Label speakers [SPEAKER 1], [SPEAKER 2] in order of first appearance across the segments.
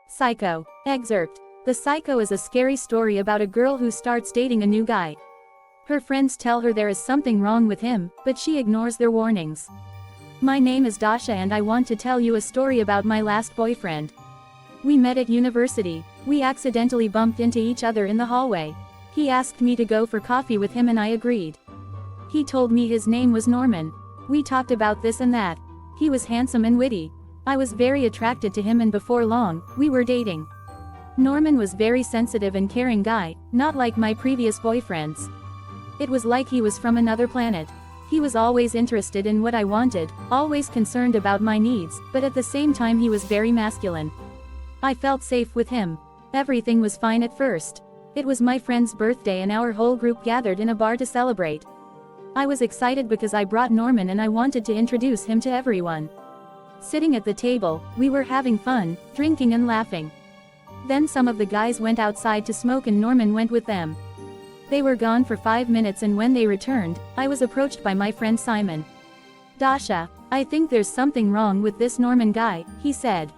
[SPEAKER 1] PHYCHO. Excerpt. The PHYCHO is a scary story about a girl who starts dating a new guy. Her friends tell her there is something wrong with him, but she ignores their warnings. My name is Dasha and I want to tell you a story about my last boyfriend. We met at university. We accidentally bumped into each other in the hallway. He asked me to go for coffee with him and I agreed. He told me his name was Norman. We talked about this and that. He was handsome and witty. I was very attracted to him and before long, we were dating. Norman was very sensitive and caring guy, not like my previous boyfriends. It was like he was from another planet. He was always interested in what I wanted, always concerned about my needs, but at the same time he was very masculine. I felt safe with him. Everything was fine at first. It was my friend's birthday and our whole group gathered in a bar to celebrate. I was excited because I brought Norman and I wanted to introduce him to everyone. Sitting at the table, we were having fun, drinking and laughing. Then some of the guys went outside to smoke and Norman went with them. They were gone for 5 minutes and when they returned, I was approached by my friend Simon. "Dasha, I think there's something wrong with this Norman guy," he said.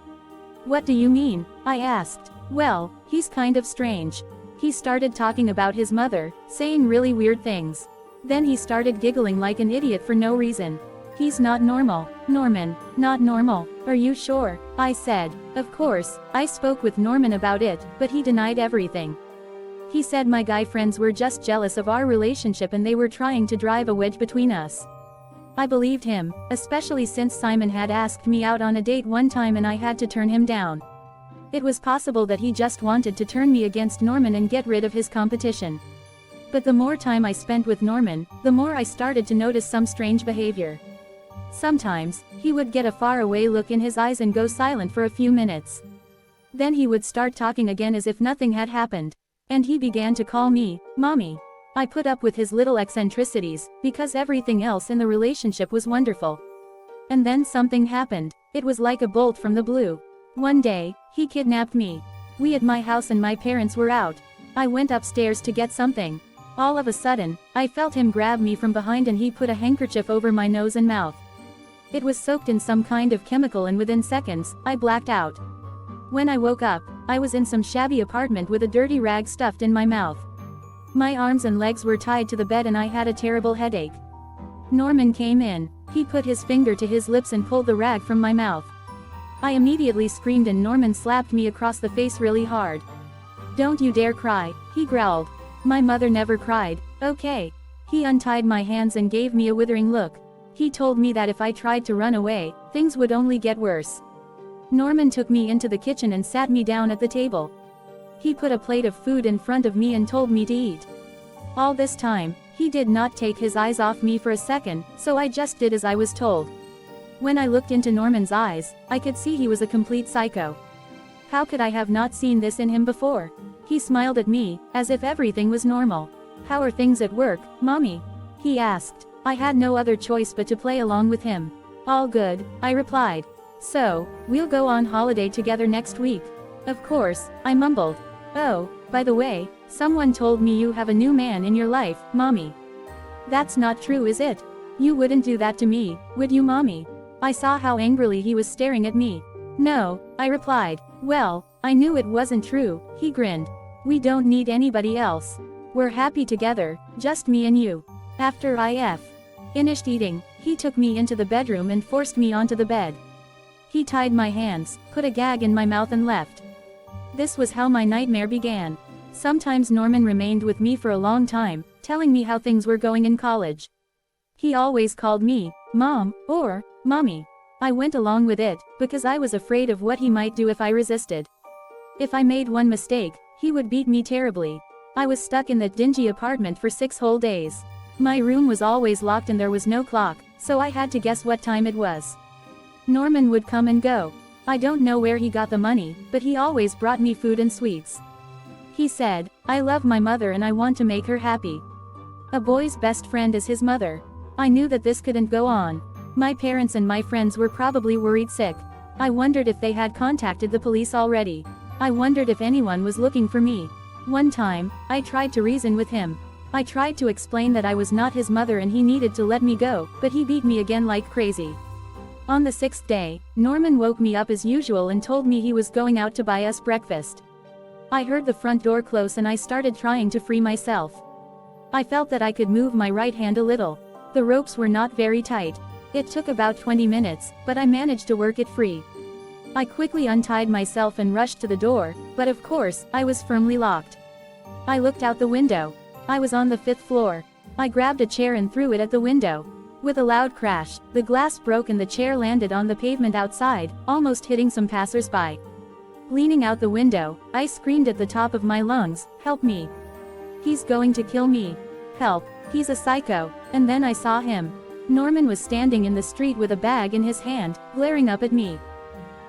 [SPEAKER 1] "What do you mean?" I asked. "Well, he's kind of strange. He started talking about his mother, saying really weird things. Then he started giggling like an idiot for no reason. He's not normal." "Norman, not normal, are you sure?" I said. Of course, I spoke with Norman about it, but he denied everything. He said my guy friends were just jealous of our relationship and they were trying to drive a wedge between us. I believed him, especially since Simon had asked me out on a date one time and I had to turn him down. It was possible that he just wanted to turn me against Norman and get rid of his competition. But the more time I spent with Norman, the more I started to notice some strange behavior. Sometimes, he would get a faraway look in his eyes and go silent for a few minutes. Then he would start talking again as if nothing had happened. And he began to call me, Mommy. I put up with his little eccentricities, because everything else in the relationship was wonderful. And then something happened. It was like a bolt from the blue. One day, he kidnapped me. We at my house and my parents were out. I went upstairs to get something. All of a sudden, I felt him grab me from behind and he put a handkerchief over my nose and mouth. It was soaked in some kind of chemical and within seconds, I blacked out. When I woke up, I was in some shabby apartment with a dirty rag stuffed in my mouth. My arms and legs were tied to the bed and I had a terrible headache. Norman came in. He put his finger to his lips and pulled the rag from my mouth. I immediately screamed and Norman slapped me across the face really hard. "Don't you dare cry," he growled. "My mother never cried, okay?" He untied my hands and gave me a withering look. He told me that if I tried to run away, things would only get worse. Norman took me into the kitchen and sat me down at the table. He put a plate of food in front of me and told me to eat. All this time, he did not take his eyes off me for a second, so I just did as I was told. When I looked into Norman's eyes, I could see he was a complete psycho. How could I have not seen this in him before? He smiled at me, as if everything was normal. "How are things at work, Mommy?" he asked. I had no other choice but to play along with him. "All good," I replied. "So, we'll go on holiday together next week." "Of course," I mumbled. "Oh, by the way, someone told me you have a new man in your life, Mommy." "That's not true, is it? You wouldn't do that to me, would you, Mommy?" I saw how angrily he was staring at me. "No," I replied. "Well, I knew it wasn't true," he grinned. "We don't need anybody else. We're happy together, just me and you." After I finished eating, he took me into the bedroom and forced me onto the bed. He tied my hands, put a gag in my mouth and left. This was how my nightmare began. Sometimes Norman remained with me for a long time, telling me how things were going in college. He always called me, Mom, or Mommy. I went along with it, because I was afraid of what he might do if I resisted. If I made one mistake, he would beat me terribly. I was stuck in that dingy apartment for 6 whole days. My room was always locked and there was no clock, so I had to guess what time it was. Norman would come and go. I don't know where he got the money, but he always brought me food and sweets. He said, "I love my mother and I want to make her happy." A boy's best friend is his mother. I knew that this couldn't go on. My parents and my friends were probably worried sick. I wondered if they had contacted the police already. I wondered if anyone was looking for me. One time, I tried to reason with him. I tried to explain that I was not his mother and he needed to let me go, but he beat me again like crazy. On the 6th day, Norman woke me up as usual and told me he was going out to buy us breakfast. I heard the front door close and I started trying to free myself. I felt that I could move my right hand a little. The ropes were not very tight. It took about 20 minutes, but I managed to work it free. I quickly untied myself and rushed to the door, but of course, I was firmly locked. I looked out the window. I was on the 5th floor. I grabbed a chair and threw it at the window. With a loud crash, the glass broke and the chair landed on the pavement outside, almost hitting some passers-by. Leaning out the window, I screamed at the top of my lungs, "Help me! He's going to kill me! Help! He's a psycho!" And then I saw him. Norman was standing in the street with a bag in his hand, glaring up at me.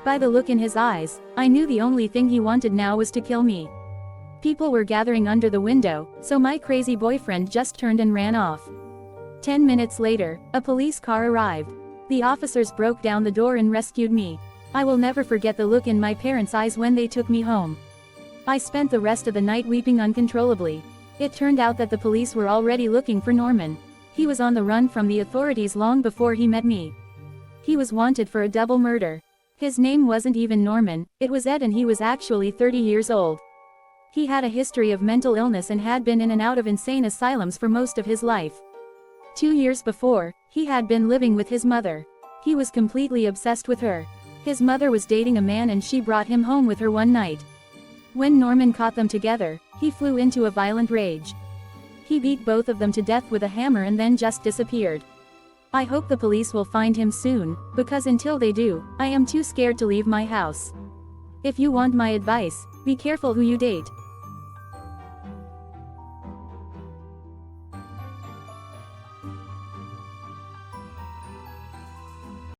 [SPEAKER 1] By the look in his eyes, I knew the only thing he wanted now was to kill me. People were gathering under the window, so my crazy boyfriend just turned and ran off. 10 minutes later, a police car arrived. The officers broke down the door and rescued me. I will never forget the look in my parents' eyes when they took me home. I spent the rest of the night weeping uncontrollably. It turned out that the police were already looking for Norman. He was on the run from the authorities long before he met me. He was wanted for a double murder. His name wasn't even Norman, it was Ed, and he was actually 30 years old. He had a history of mental illness and had been in and out of insane asylums for most of his life. 2 years before, he had been living with his mother. He was completely obsessed with her. His mother was dating a man and she brought him home with her one night. When Norman caught them together, he flew into a violent rage. He beat both of them to death with a hammer and then just disappeared. I hope the police will find him soon, because until they do, I am too scared to leave my house. If you want my advice, be careful who you date.